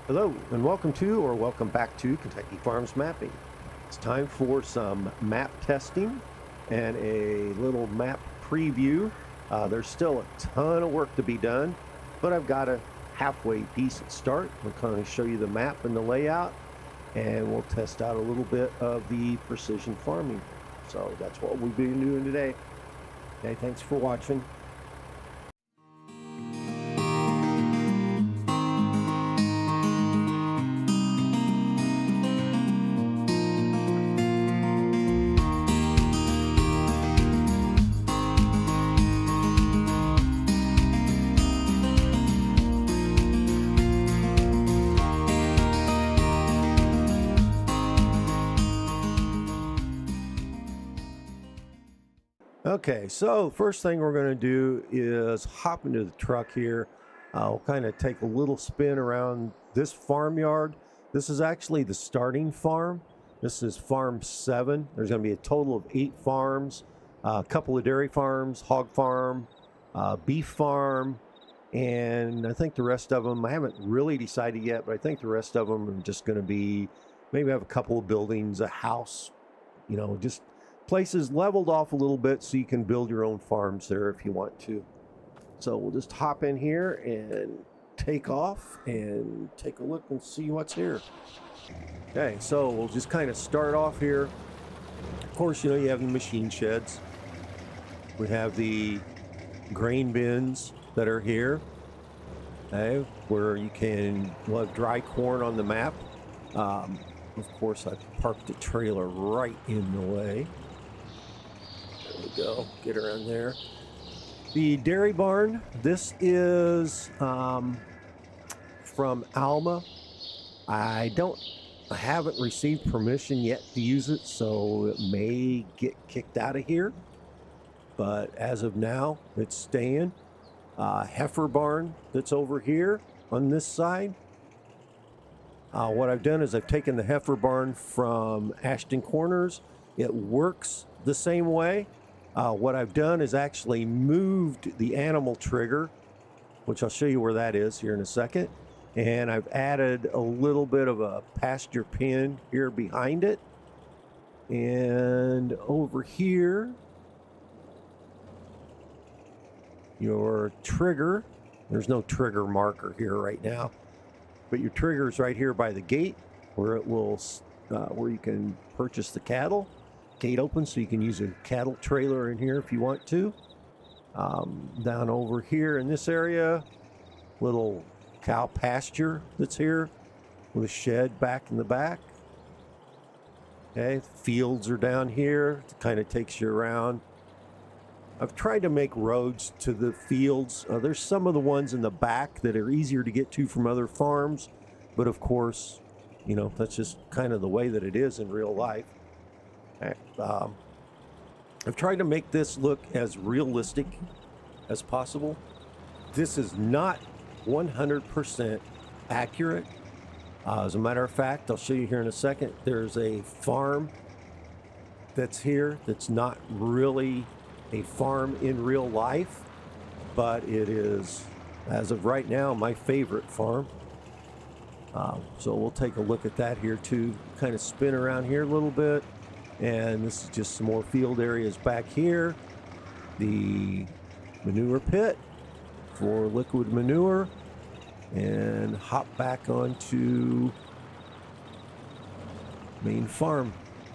Hello and welcome back to Kentucky Farms Mapping. It's time for some map testing and a little map preview. There's still a ton of work to be done, but I've got a halfway decent start. I'll kind of show you the map and the layout, and we'll test out a little bit of the precision farming. So that's what we've been doing today. Okay, thanks for watching. Okay, so first thing we're going to do is hop into the truck here. We'll kind of take a little spin around this farmyard. This is actually the starting farm. This is farm 7. There's going to be a total of 8 farms, a couple of dairy farms, hog farm, beef farm, and I think the rest of them, I haven't really decided yet, but I think the rest of them are just going to be, maybe have a couple of buildings, a house, just places leveled off a little bit so you can build your own farms there if you want to. So we'll just hop in here and take off and take a look and see what's here. Okay, so we'll just kind of start off here. Of course, you have the machine sheds. We have the grain bins that are here, okay, where you can have dry corn on the map. Of course, I parked the trailer right in the way. There we go, get around there. The dairy barn, this is from Alma. I haven't received permission yet to use it, so it may get kicked out of here. But as of now, it's staying. Heifer barn that's over here on this side. What I've done is I've taken the heifer barn from Ashton Corners. It works the same way. What I've done is actually moved the animal trigger, which I'll show you where that is here in a second. And I've added a little bit of a pasture pen here behind it. And over here, your trigger, there's no trigger marker here right now, but your trigger is right here by the gate where it will, where you can purchase the cattle. Gate open so you can use a cattle trailer in here if you want to. Down over here in this area, little cow pasture that's here with a shed back in the back. Okay, fields are down here. It kind of takes you around. I've tried to make roads to the fields. There's some of the ones in the back that are easier to get to from other farms, but of course, that's just kind of the way that it is in real life. I've tried to make this look as realistic as possible. This is not 100% accurate. As a matter of fact, I'll show you here in a second, there's a farm that's here that's not really a farm in real life, but it is, as of right now, my favorite farm. So we'll take a look at that here too, kind of spin around here a little bit. And this is just some more field areas back here. The manure pit for liquid manure. And hop back onto main farm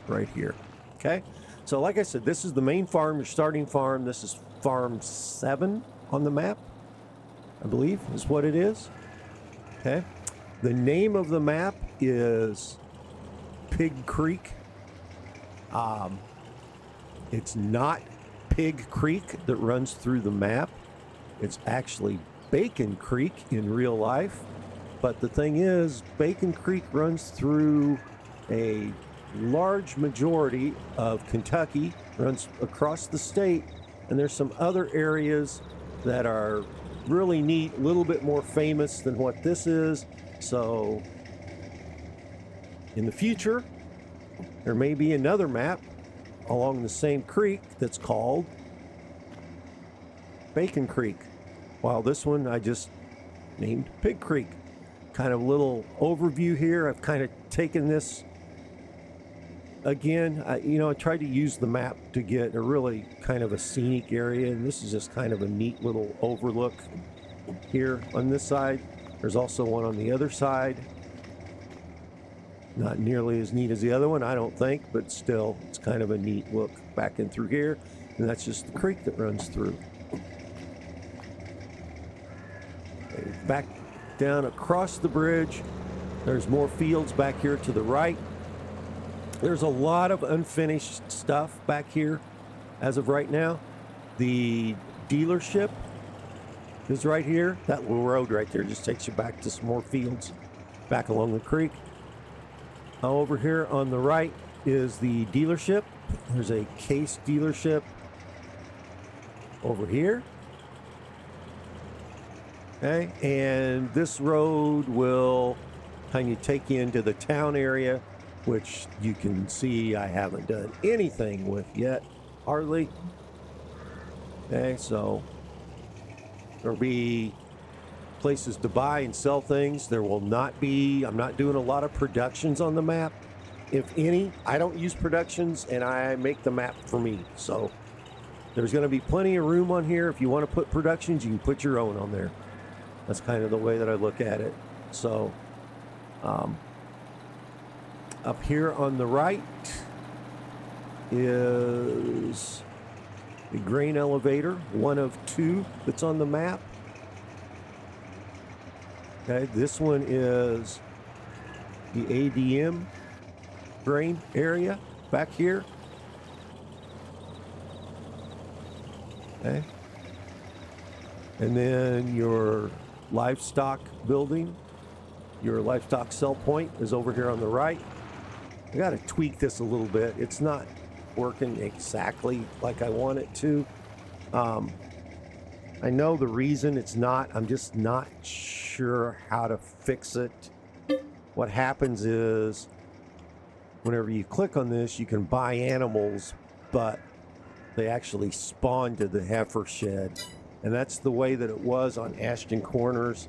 right here. Okay, so like I said, this is the main farm, your starting farm. This is farm 7 on the map, I believe is what it is. Okay, the name of the map is Pig Creek. It's not Pig Creek that runs through the map. It's actually Bacon Creek in real life. But the thing is, Bacon Creek runs through a large majority of Kentucky, runs across the state, and there's some other areas that are really neat, a little bit more famous than what this is. So in the future, there may be another map along the same creek that's called Bacon Creek, while this one I just named Pig Creek. kind of little overview here. I've kind of taken this again. I tried to use the map to get a really kind of a scenic area, and this is just kind of a neat little overlook here on this side. There's also one on the other side. Not nearly as neat as the other one, I don't think, but still, it's kind of a neat look back in through here. And that's just the creek that runs through. Okay, back down across the bridge, there's more fields back here to the right. There's a lot of unfinished stuff back here as of right now. The dealership is right here. That little road right there just takes you back to some more fields back along the creek. Over here on the right is the dealership. There's a Case dealership over here. Okay, and this road will kind of take you into the town area, which you can see I haven't done anything with yet, hardly. Okay, so there'll be places to buy and sell things. There will not be, I'm not doing a lot of productions on the map. If any, I don't use productions and I make the map for me. So there's going to be plenty of room on here. If you want to put productions, you can put your own on there. That's kind of the way that I look at it. So up here on the right is the grain elevator, one of two that's on the map. Okay, this one is the ADM grain area back here. Okay. And then your livestock building, your livestock sell point is over here on the right. I got to tweak this a little bit. It's not working exactly like I want it to. I know the reason it's not. I'm just not sure how to fix it. What happens is whenever you click on this, you can buy animals, but they actually spawn to the heifer shed. And that's the way that it was on Ashton Corners.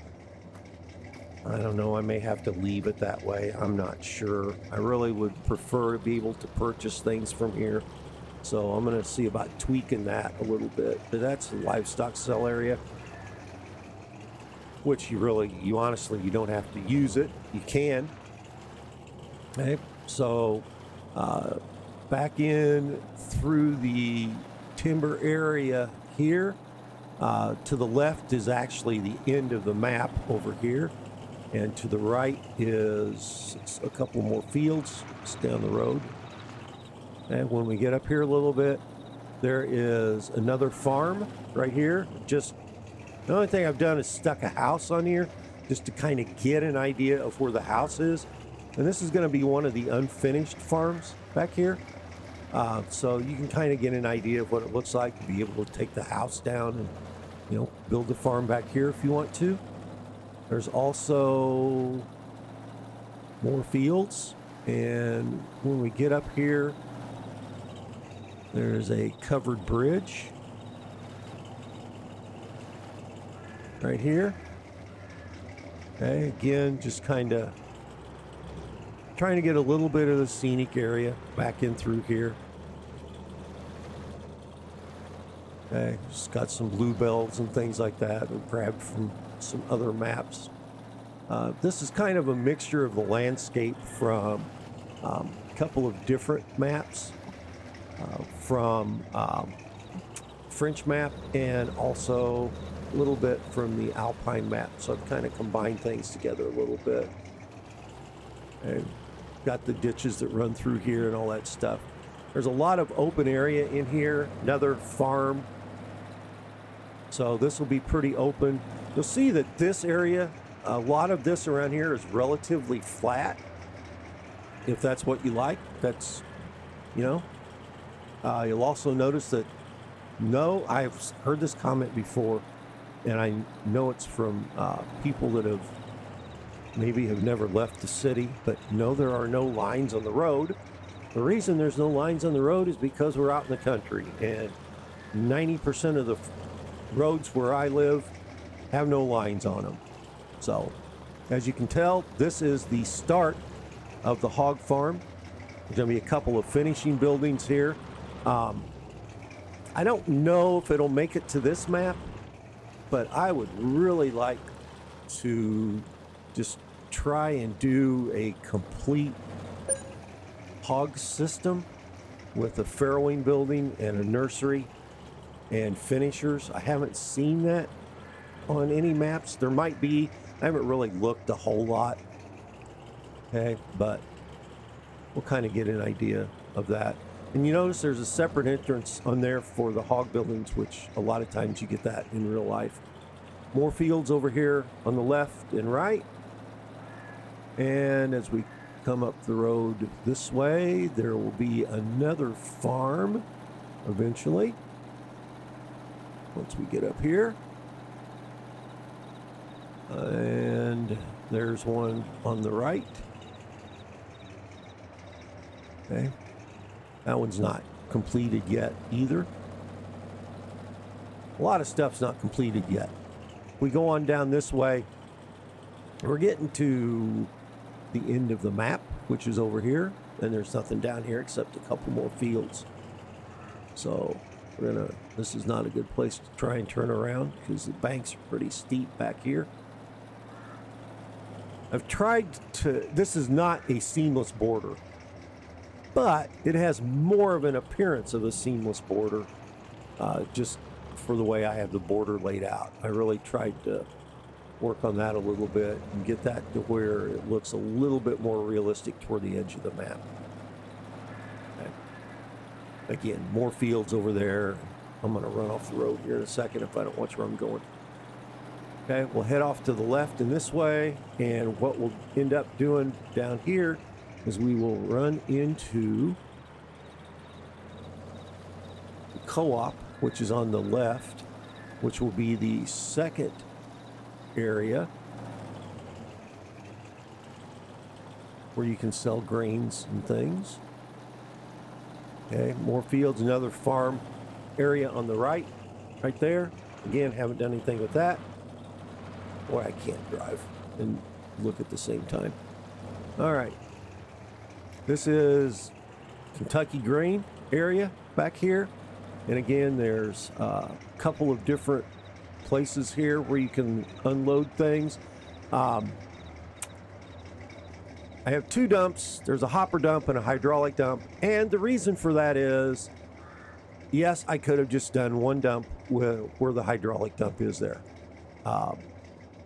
I don't know. I may have to leave it that way. I'm not sure. I really would prefer to be able to purchase things from here. So I'm going to see about tweaking that a little bit. But that's the livestock sell area, which you honestly, you don't have to use it. You can. Okay. So back in through the timber area here, to the left is actually the end of the map over here. And to the right is a couple more fields just down the road. And when we get up here a little bit, there is another farm right here. Just the only thing I've done is stuck a house on here just to kind of get an idea of where the house is. And this is going to be one of the unfinished farms back here. So you can kind of get an idea of what it looks like to be able to take the house down and, build the farm back here if you want to. There's also more fields. And when we get up here, there's a covered bridge right here. Okay, again, just kind of trying to get a little bit of the scenic area back in through here. Okay, just got some bluebells and things like that we grabbed from some other maps. This is kind of a mixture of the landscape from a couple of different maps. From French map and also a little bit from the Alpine map. So I've kind of combined things together a little bit. And got the ditches that run through here and all that stuff. There's a lot of open area in here, another farm. So this will be pretty open. You'll see that this area, a lot of this around here is relatively flat. If that's what you like, that's, you'll also notice that, I've heard this comment before, and I know it's from people that have never left the city, but no, there are no lines on the road. The reason there's no lines on the road is because we're out in the country, and 90% of the roads where I live have no lines on them. So As you can tell, this is the start of the hog farm. There's going to be a couple of finishing buildings here. I don't know if it'll make it to this map, but I would really like to just try and do a complete hog system with a farrowing building and a nursery and finishers. I haven't seen that on any maps. There might be. I haven't really looked a whole lot. Okay, but we'll kind of get an idea of that. And you notice there's a separate entrance on there for the hog buildings, which a lot of times you get that in real life. More fields over here on the left and right. And as we come up the road this way, there will be another farm eventually. Once we get up here. And there's one on the right. Okay. That one's not completed yet either. A lot of stuff's not completed yet. We go on down this way. We're getting to the end of the map, which is over here. And there's nothing down here except a couple more fields. So this is not a good place to try and turn around because the banks are pretty steep back here. I've tried to, this is not a seamless border, but it has more of an appearance of a seamless border, just for the way I have the border laid out. I really tried to work on that a little bit and get that to where it looks a little bit more realistic toward the edge of the map. Okay. Again, more fields over there. I'm going to run off the road here in a second if I don't watch where I'm going. Okay, we'll head off to the left in this way, and what we'll end up doing down here is we will run into the co-op, which is on the left, which will be the second area where you can sell grains and things. Okay, more fields, another farm area on the right there. Again, haven't done anything with that. Boy, I can't drive and look at the same time. All right. This is Kentucky grain area back here. And again, there's a couple of different places here where you can unload things. I have two dumps. There's a hopper dump and a hydraulic dump. And the reason for that is, yes, I could have just done one dump where the hydraulic dump is there.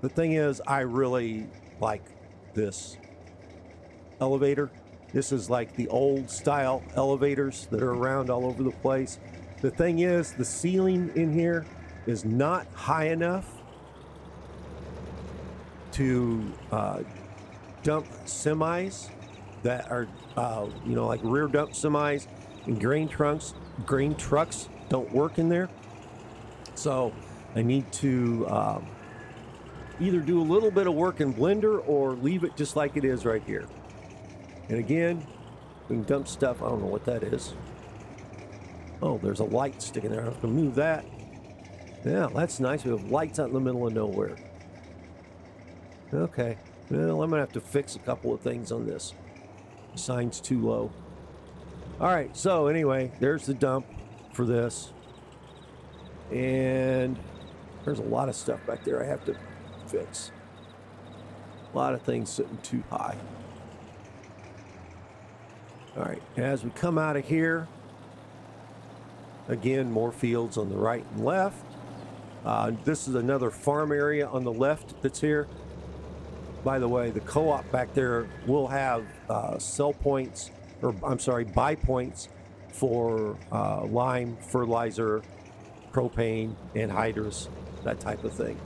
The thing is, I really like this elevator. This is like the old style elevators that are around all over the place. The thing is, the ceiling in here is not high enough to dump semis that are, like rear dump semis and grain trucks. Grain trucks don't work in there. So I need to either do a little bit of work in Blender or leave it just like it is right here. And again, we can dump stuff. I don't know what that is. Oh, there's a light sticking there. I have to move that. Yeah, that's nice. We have lights out in the middle of nowhere. Okay. Well, I'm going to have to fix a couple of things on this. The sign's too low. All right. So anyway, there's the dump for this. And there's a lot of stuff back there I have to fix. A lot of things sitting too high. All right, as we come out of here, again, more fields on the right and left. This is another farm area on the left that's here. By the way, the co-op back there will have buy points for lime, fertilizer, propane, and hydrous, that type of thing.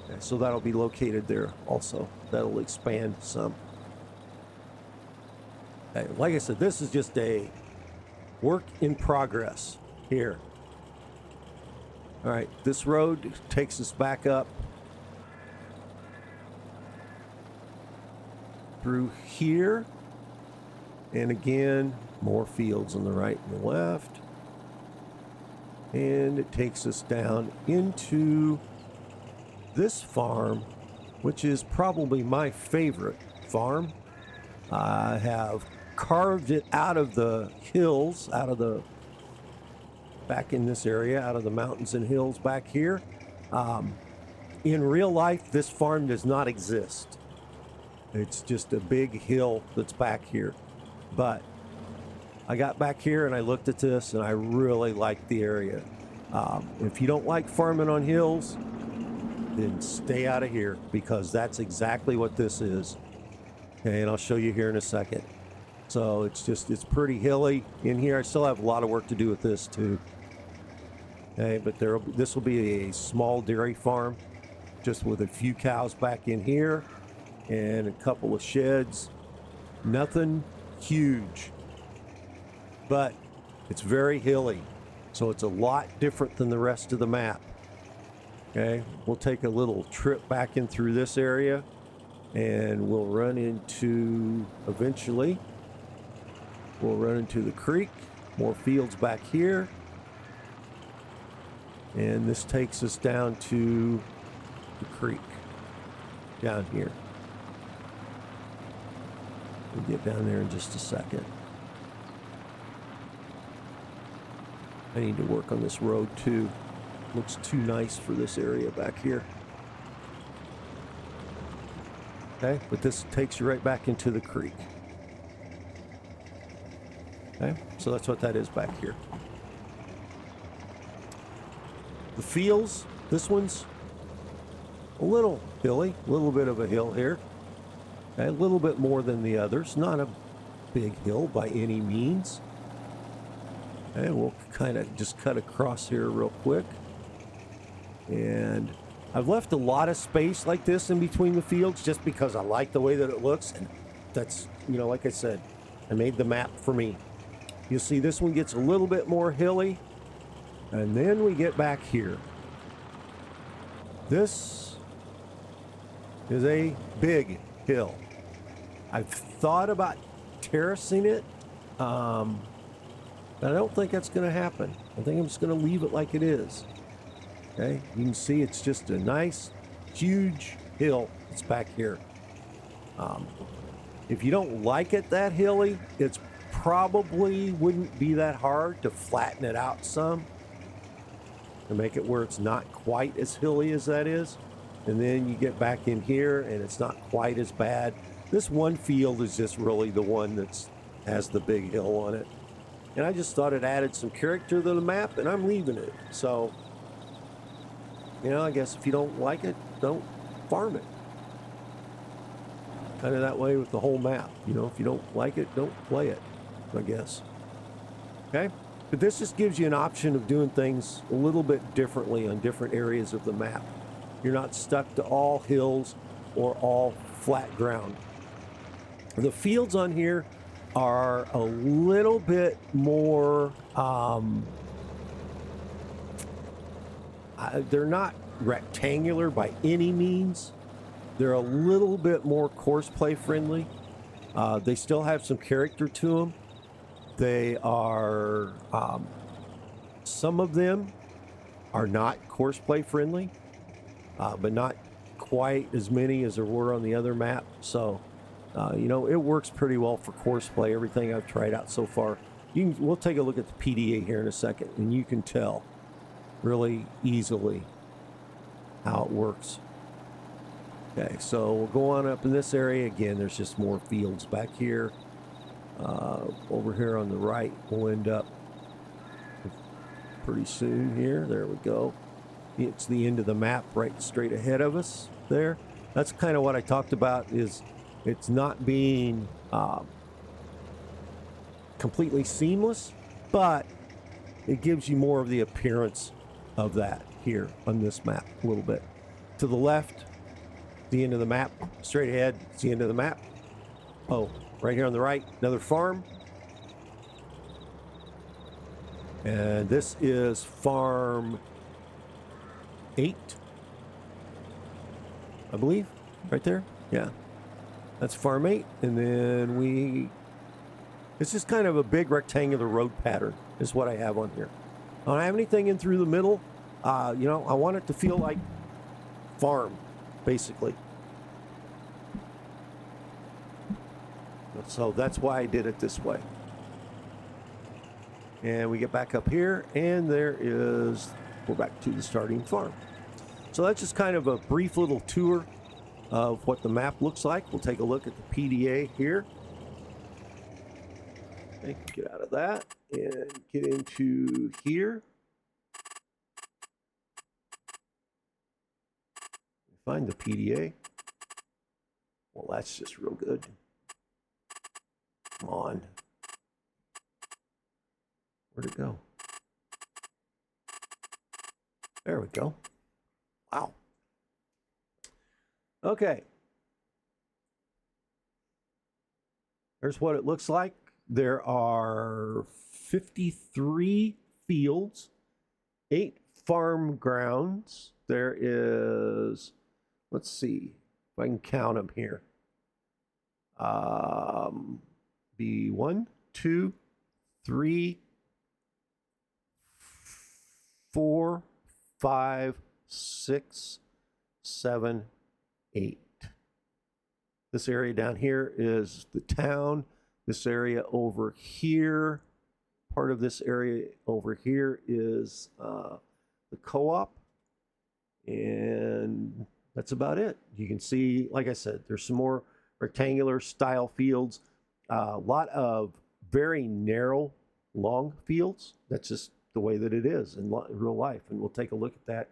Okay, so that'll be located there also. That'll expand some. Okay, like I said, this is just a work in progress here. All right, this road takes us back up through here. And again, more fields on the right and the left. And it takes us down into this farm which is probably my favorite farm. I have carved it out of the hills, back in this area, out of the mountains and hills back here. In real life, this farm does not exist. It's just a big hill that's back here. But I got back here and I looked at this and I really liked the area. If you don't like farming on hills, then stay out of here, because that's exactly what this is. Okay, and I'll show you here in a second. So it's pretty hilly in here. I still have a lot of work to do with this too. Okay, but this will be a small dairy farm, just with a few cows back in here and a couple of sheds. Nothing huge, but it's very hilly, so it's a lot different than the rest of the map. Okay, we'll take a little trip back in through this area, and eventually we'll run into the creek. More fields back here, and this takes us down to the creek down here. We'll get down there in just a second. I need to work on this road too. Looks too nice for this area back here. Okay, but this takes you right back into the creek. Okay, so that's what that is back here. The fields, this one's a little hilly, a little bit of a hill here. Okay, a little bit more than the others. Not a big hill by any means. Okay, we'll kind of just cut across here real quick. And I've left a lot of space like this in between the fields just because I like the way that it looks. And that's, like I said, I made the map for me. You'll see this one gets a little bit more hilly. And then we get back here. This is a big hill. I've thought about terracing it, but I don't think that's going to happen. I think I'm just going to leave it like it is. Okay, you can see it's just a nice, huge hill that's back here. If you don't like it that hilly, it's probably wouldn't be that hard to flatten it out some, to make it where it's not quite as hilly as that is. And then you get back in here and it's not quite as bad. This one field is just really the one that has the big hill on it. And I just thought it added some character to the map, and I'm leaving it. So, I guess if you don't like it, don't farm it. Kind of that way with the whole map. If you don't like it, don't play it, I guess. Okay? But this just gives you an option of doing things a little bit differently on different areas of the map. You're not stuck to all hills or all flat ground. The fields on here are a little bit more, they're not rectangular by any means. They're a little bit more course play friendly. They still have some character to them. They are, some of them are not course play friendly, but not quite as many as there were on the other map. So, it works pretty well for course play, everything I've tried out so far. We'll take a look at the PDA here in a second, and you can tell really easily how it works. Okay, so we'll go on up in this area. Again, there's just more fields back here. Over here on the right, we'll end up pretty soon here. There we go. It's the end of the map right straight ahead of us there. That's kind of what I talked about, is it's not being completely seamless, but it gives you more of the appearance of that here on this map a little bit. To the left, the end of the map. Straight ahead, it's the end of the map. Oh, right here on the right, another farm. And this is Farm 8, I believe, right there. Yeah, that's Farm 8. And then it's just kind of a big rectangular road pattern is what I have on here. I don't have anything in through the middle. I want it to feel like farm, basically. So that's why I did it this way. And we get back up here, and we're back to the starting farm. So that's just kind of a brief little tour of what the map looks like. We'll take a look at the PDA here. Okay, get out of that and get into here. Find the PDA. Well, that's just real good. Come on. Where'd it go? There we go. Wow. Okay. There's what it looks like. There are 53 fields, 8 farm grounds. There is, let's see if I can count them here. Be 1, 2, 3, 4, 5, 6, 7, 8. This area down here is the town. This area over here, part of this area over here is the co-op. And that's about it. You can see, like I said, there's some more rectangular style fields. A lot of very narrow, long fields. That's just the way that it is in real life. And we'll take a look at that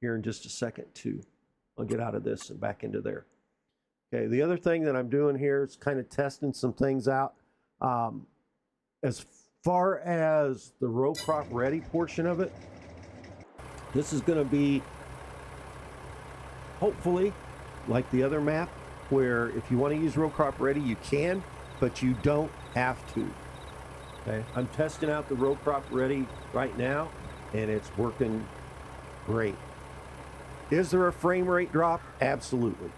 here in just a second too. I'll get out of this and back into there. Okay, the other thing that I'm doing here is kind of testing some things out. As far as the Rcrop Ready portion of it, this is going to be hopefully like the other map, where if you want to use Rcrop Ready, you can, but you don't have to. Okay, I'm testing out the Rcrop Ready right now, and it's working great. Is there a frame rate drop? Absolutely.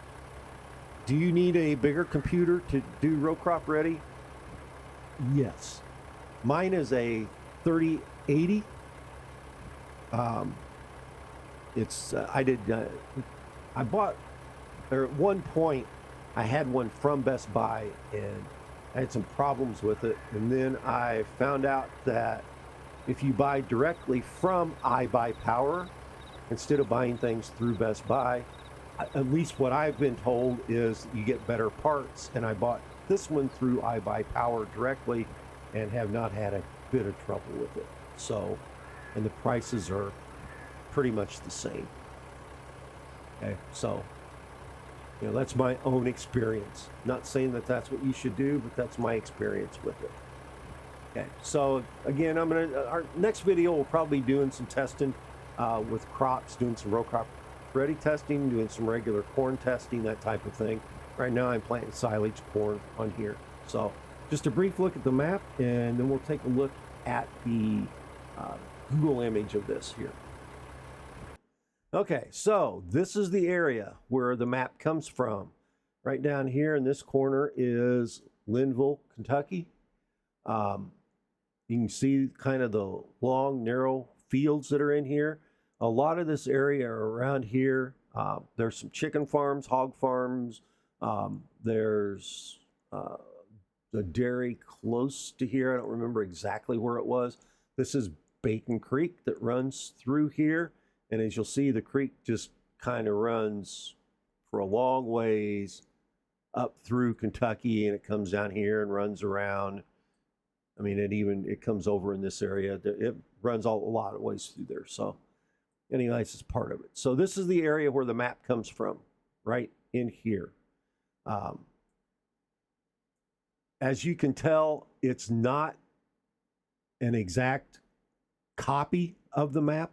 Do you need a bigger computer to do Rcrop Ready? Yes. Mine is a 3080. I bought, or at one point, I had one from Best Buy, and I had some problems with it. And then I found out that if you buy directly from iBuyPower, instead of buying things through Best Buy, at least what I've been told is you get better parts. And I bought this one through iBuyPower directly and have not had a bit of trouble with it. So, and the prices are pretty much the same. Okay, so, you know, that's my own experience. Not saying that that's what you should do, but that's my experience with it. Okay, so again, our next video will probably be doing some testing with crops, doing some Rcrop Ready testing, doing some regular corn testing, that type of thing. Right now I'm planting silage corn on here. So just a brief look at the map, and then we'll take a look at the Google image of this here. Okay, so this is the area where the map comes from. Right down here in this corner is Lynnville, Kentucky. You can see kind of the long, narrow fields that are in here. A lot of this area around here, there's some chicken farms, hog farms. There's the dairy close to here. I don't remember exactly where it was. This is Bacon Creek that runs through here. And as you'll see, the creek just kind of runs for a long ways up through Kentucky, and it comes down here and runs around. I mean, it comes over in this area. It runs a lot of ways through there. So anyways, it's part of it. So this is the area where the map comes from, right in here. As you can tell, it's not an exact copy of the map.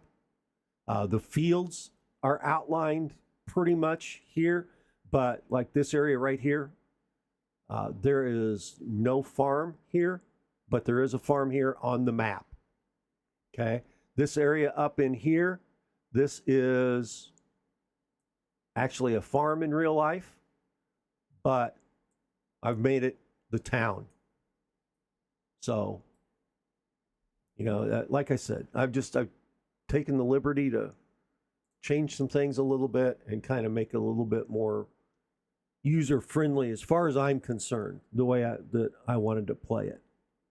The fields are outlined pretty much here, but like this area right here, there is no farm here, but there is a farm here on the map. Okay, this area up in here, this is actually a farm in real life, but I've made it the town. So, you know, like I said, I've taken the liberty to change some things a little bit and kind of make it a little bit more, user friendly as far as I'm concerned, the way that I wanted to play it.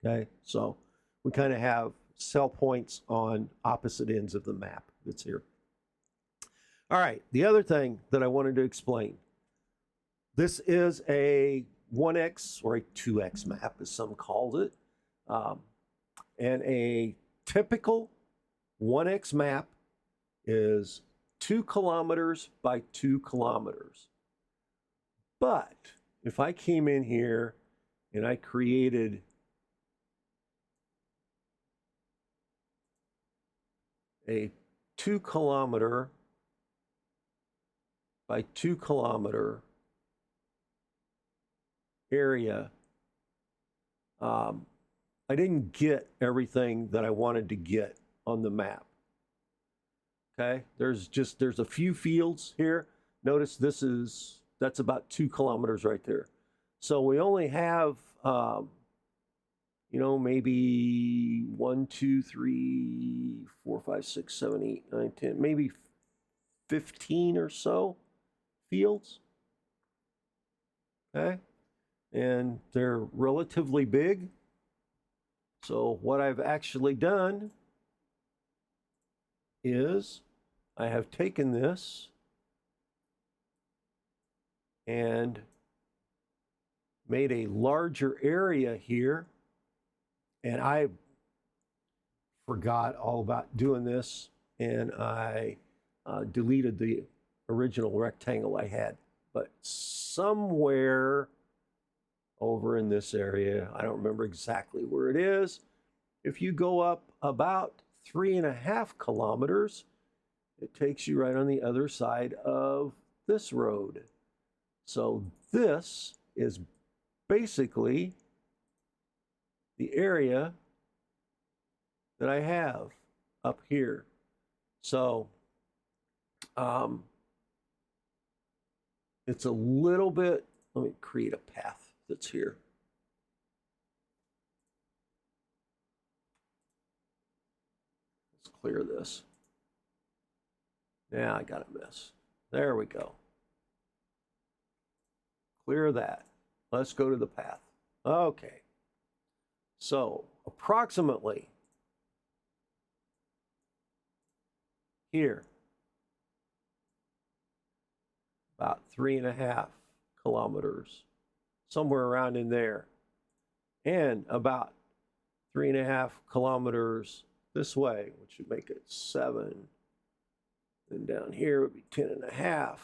Okay, so we kind of have cell points on opposite ends of the map that's here. All right, the other thing that I wanted to explain, this is a 1x or a 2x map, as some called it. And a typical 1x map is 2 kilometers by 2 kilometers. But if I came in here and I created a 2 kilometer by 2 kilometer area, I didn't get everything that I wanted to get on the map. Okay, there's a few fields here. Notice that's about 2 kilometers right there. So we only have, maybe 1, 2, 3, 4, 5, 6, 7, 8, 9, 10, maybe 15 or so fields. Okay, and they're relatively big. So what I've actually done is I have taken this and made a larger area here, and I forgot all about doing this, and I deleted the original rectangle I had. But somewhere over in this area, I don't remember exactly where it is, if you go up about 3.5 kilometers, it takes you right on the other side of this road. So this is basically the area that I have up here. So it's a little bit, let me create a path that's here. Let's clear this. Now I got a mess. There we go. Clear that. Let's go to the path. Okay. So approximately here, about 3.5 kilometers, somewhere around in there, and about 3.5 kilometers this way, which would make it 7. And down here would be 10.5.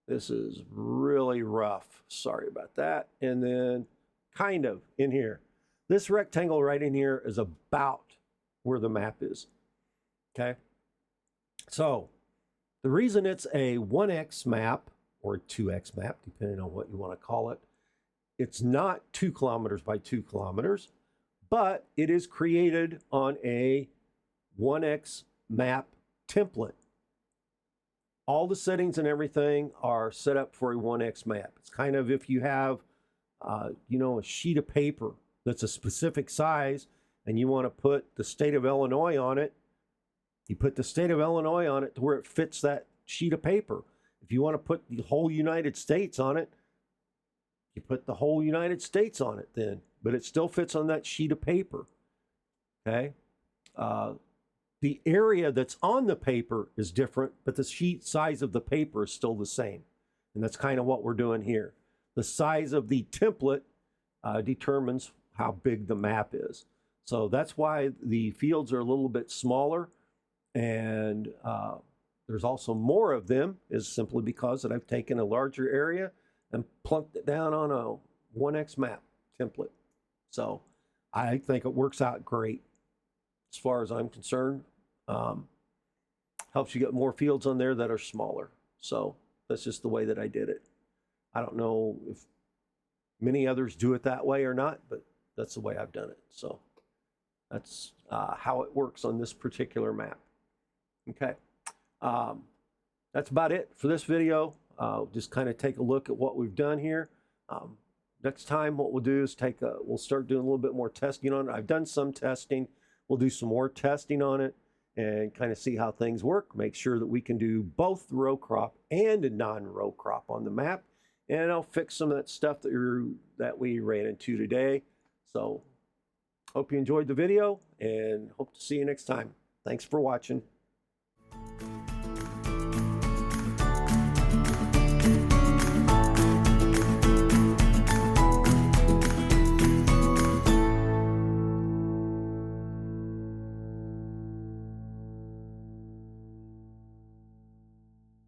This is really rough. Sorry about that. And then kind of in here. This rectangle right in here is about where the map is. Okay. So the reason it's a 1x map or a 2x map, depending on what you want to call it, it's not 2 kilometers by 2 kilometers, but it is created on a 1x map template. All the settings and everything are set up for a 1x map. It's kind of if you have, a sheet of paper that's a specific size and you want to put the state of Illinois on it, you put the state of Illinois on it to where it fits that sheet of paper. If you want to put the whole United States on it, you put the whole United States on it then, but it still fits on that sheet of paper. Okay? The area that's on the paper is different, but the sheet size of the paper is still the same. And that's kind of what we're doing here. The size of the template determines how big the map is. So that's why the fields are a little bit smaller, and there's also more of them, is simply because that I've taken a larger area and plunked it down on a 1x map template. So I think it works out great as far as I'm concerned. Helps you get more fields on there that are smaller. So that's just the way that I did it. I don't know if many others do it that way or not, but that's the way I've done it. So that's how it works on this particular map. Okay. That's about it for this video. Just kind of take a look at what we've done here. Next time what we'll do is we'll start doing a little bit more testing on it. I've done some testing. We'll do some more testing on it and kind of see how things work. Make sure that we can do both row crop and a non-row crop on the map. and I'll fix some of that stuff that we ran into today. So hope you enjoyed the video and hope to see you next time. Thanks for watching.